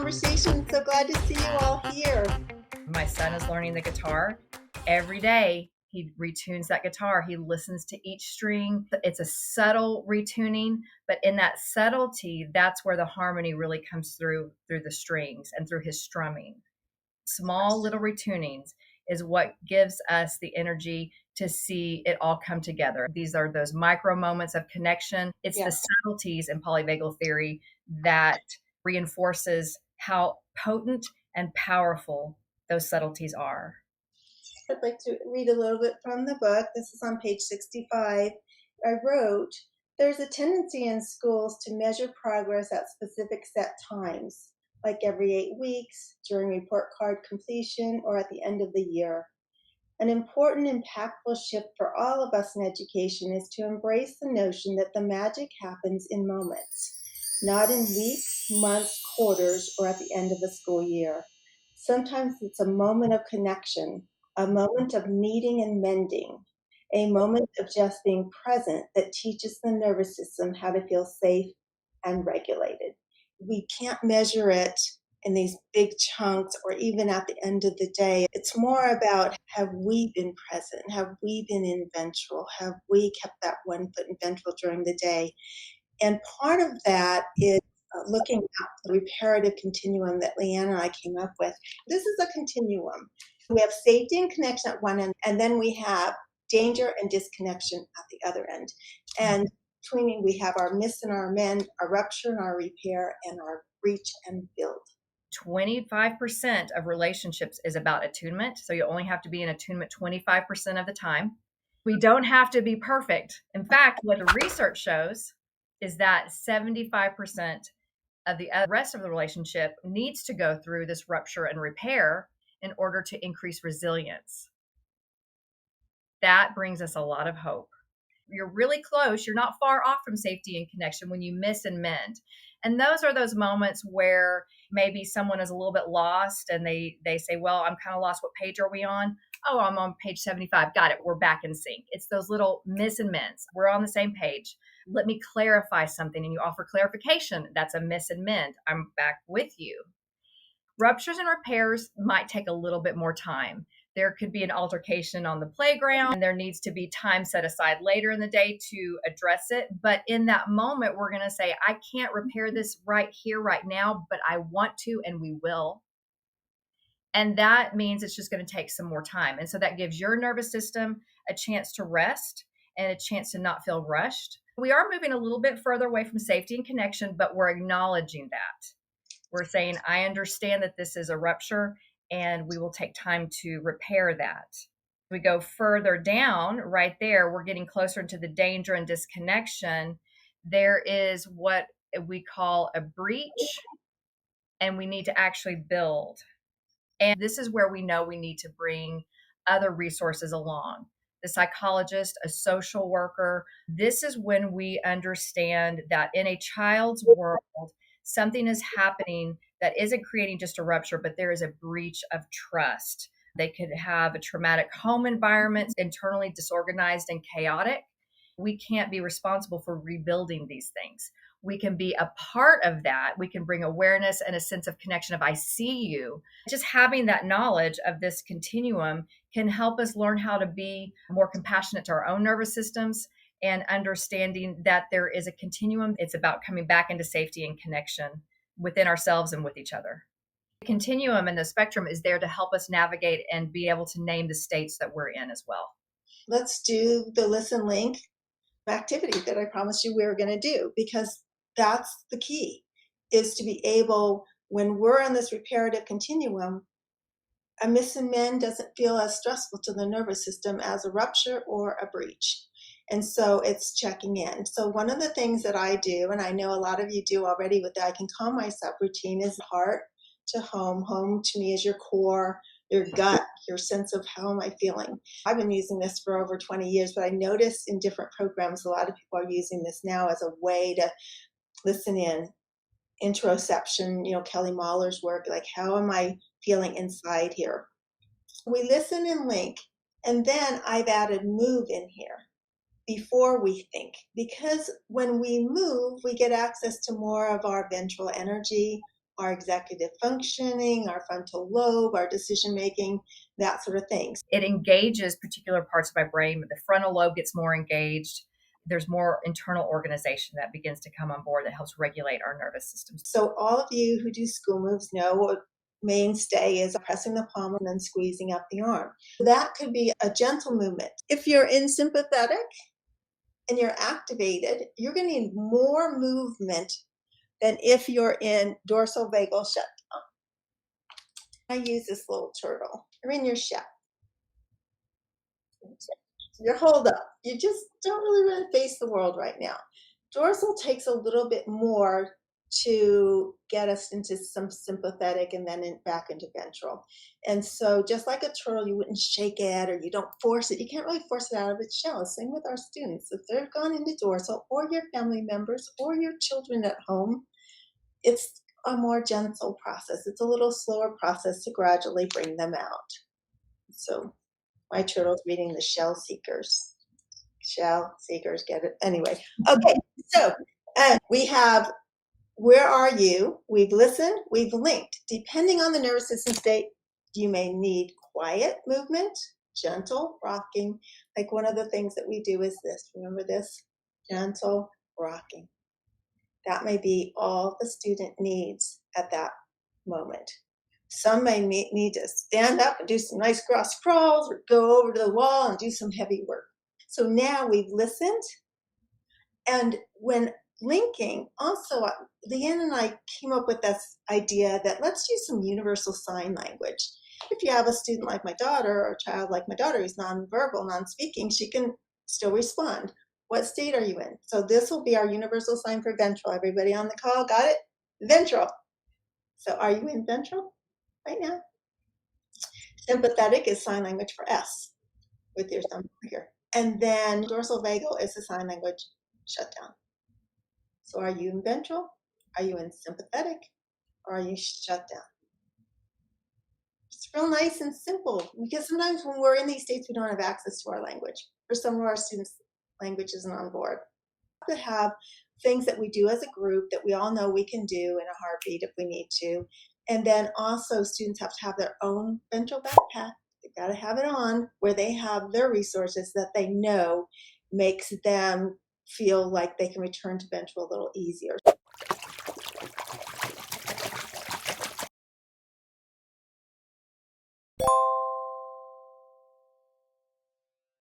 conversation. So glad to see you all here. My son is learning the guitar. Every day he retunes that guitar. He listens to each string. It's a subtle retuning, but in that subtlety, that's where the harmony really comes through the strings and through his strumming. Small little retunings is what gives us the energy to see it all come together. These are those micro moments of connection. It's the subtleties in polyvagal theory that reinforces how potent and powerful those subtleties are. I'd like to read a little bit from the book. This is on page 65. I wrote, there's a tendency in schools to measure progress at specific set times, like every 8 weeks, during report card completion, or at the end of the year. An important, impactful shift for all of us in education is to embrace the notion that the magic happens in moments, not in weeks, months, quarters, or at the end of the school year. Sometimes it's a moment of connection, a moment of meeting and mending, a moment of just being present that teaches the nervous system how to feel safe and regulated. We can't measure it in these big chunks or even at the end of the day. It's more about, have we been present? Have we been in ventral? Have we kept that one foot in ventral during the day? And part of that is looking at the reparative continuum that Leanne and I came up with. This is a continuum. We have safety and connection at one end, and then we have danger and disconnection at the other end. And between we have our miss and our mend, our rupture and our repair, and our breach and build. 25% of relationships is about attunement. So you only have to be in attunement 25% of the time. We don't have to be perfect. In fact, what the research shows is that 75% of the rest of the relationship needs to go through this rupture and repair in order to increase resilience. That brings us a lot of hope. You're really close. You're not far off from safety and connection when you miss and mend. And those are those moments where maybe someone is a little bit lost and they say, well, I'm kind of lost. What page are we on? Oh, I'm on page 75. Got it. We're back in sync. It's those little miss and mends. We're on the same page. Let me clarify something. And you offer clarification. That's a miss and mend. I'm back with you. Ruptures and repairs might take a little bit more time. There could be an altercation on the playground, and there needs to be time set aside later in the day to address it. But in that moment, we're going to say, I can't repair this right here, right now, but I want to, and we will. And that means it's just going to take some more time. And so that gives your nervous system a chance to rest and a chance to not feel rushed. We are moving a little bit further away from safety and connection, but we're acknowledging that. We're saying, I understand that this is a rupture, and we will take time to repair that. We go further down right there, we're getting closer to the danger and disconnection. There is what we call a breach, and we need to actually build. And this is where we know we need to bring other resources along. The psychologist, a social worker. This is when we understand that in a child's world, something is happening that isn't creating just a rupture, but there is a breach of trust. They could have a traumatic home environment, internally disorganized and chaotic. We can't be responsible for rebuilding these things. We can be a part of that. We can bring awareness and a sense of connection of I see you. Just having that knowledge of this continuum can help us learn how to be more compassionate to our own nervous systems and understanding that there is a continuum. It's about coming back into safety and connection within ourselves and with each other. The continuum and the spectrum is there to help us navigate and be able to name the states that we're in as well. Let's do the listen link activity that I promised you we were going to do, because that's the key, is to be able, when we're on this reparative continuum, a miss and mend doesn't feel as stressful to the nervous system as a rupture or a breach. And so it's checking in. So one of the things that I do, and I know a lot of you do already with the I Can Calm Myself routine, is heart to home. Home to me is your core, your gut, your sense of how am I feeling. I've been using this for over 20 years, but I notice in different programs, a lot of people are using this now as a way to listen in. Interoception, Kelly Mahler's work, like how am I feeling inside here? We listen and link, and then I've added move in here before we think, because when we move, we get access to more of our ventral energy, our executive functioning, our frontal lobe, our decision making, that sort of thing. It engages particular parts of my brain. The frontal lobe gets more engaged. There's more internal organization that begins to come on board that helps regulate our nervous system. So all of you who do school moves know what mainstay is pressing the palm and then squeezing up the arm. That could be a gentle movement. If you're in sympathetic and you're activated, you're going to need more movement than if you're in dorsal vagal shutdown. I use this little turtle. You're in your shell. You're holed up. You just don't really want to face the world right now. Dorsal takes a little bit more to get us into some sympathetic and then back into ventral. And so just like a turtle, you wouldn't shake it or you don't force it. You can't really force it out of its shell. Same with our students. If they've gone into dorsal, or your family members or your children at home, it's a more gentle process. It's a little slower process to gradually bring them out. So my turtle's reading the Shell Seekers. Shell Seekers, get it? Anyway, okay, so we have where are you? We've listened, we've linked. Depending on the nervous system state, you may need quiet movement, gentle rocking. Like one of the things that we do is this. Remember this? Gentle rocking. That may be all the student needs at that moment. Some may need to stand up and do some nice cross crawls or go over to the wall and do some heavy work. So now we've listened. And when linking, also, Leanne and I came up with this idea that let's use some universal sign language. If you have a student like my daughter or a child like my daughter who's nonverbal, non-speaking, she can still respond. What state are you in? So this will be our universal sign for ventral. Everybody on the call, got it? Ventral. So are you in ventral right now? Sympathetic is sign language for S with your thumb here. And then dorsal vagal is the sign language shutdown. So are you in ventral? Are you in sympathetic? Or are you shut down? It's real nice and simple because sometimes when we're in these states, we don't have access to our language. For some of our students, language isn't on board. We have to have things that we do as a group that we all know we can do in a heartbeat if we need to. And then also students have to have their own ventral backpack. They've got to have it on where they have their resources that they know makes them feel like they can return to ventral a little easier.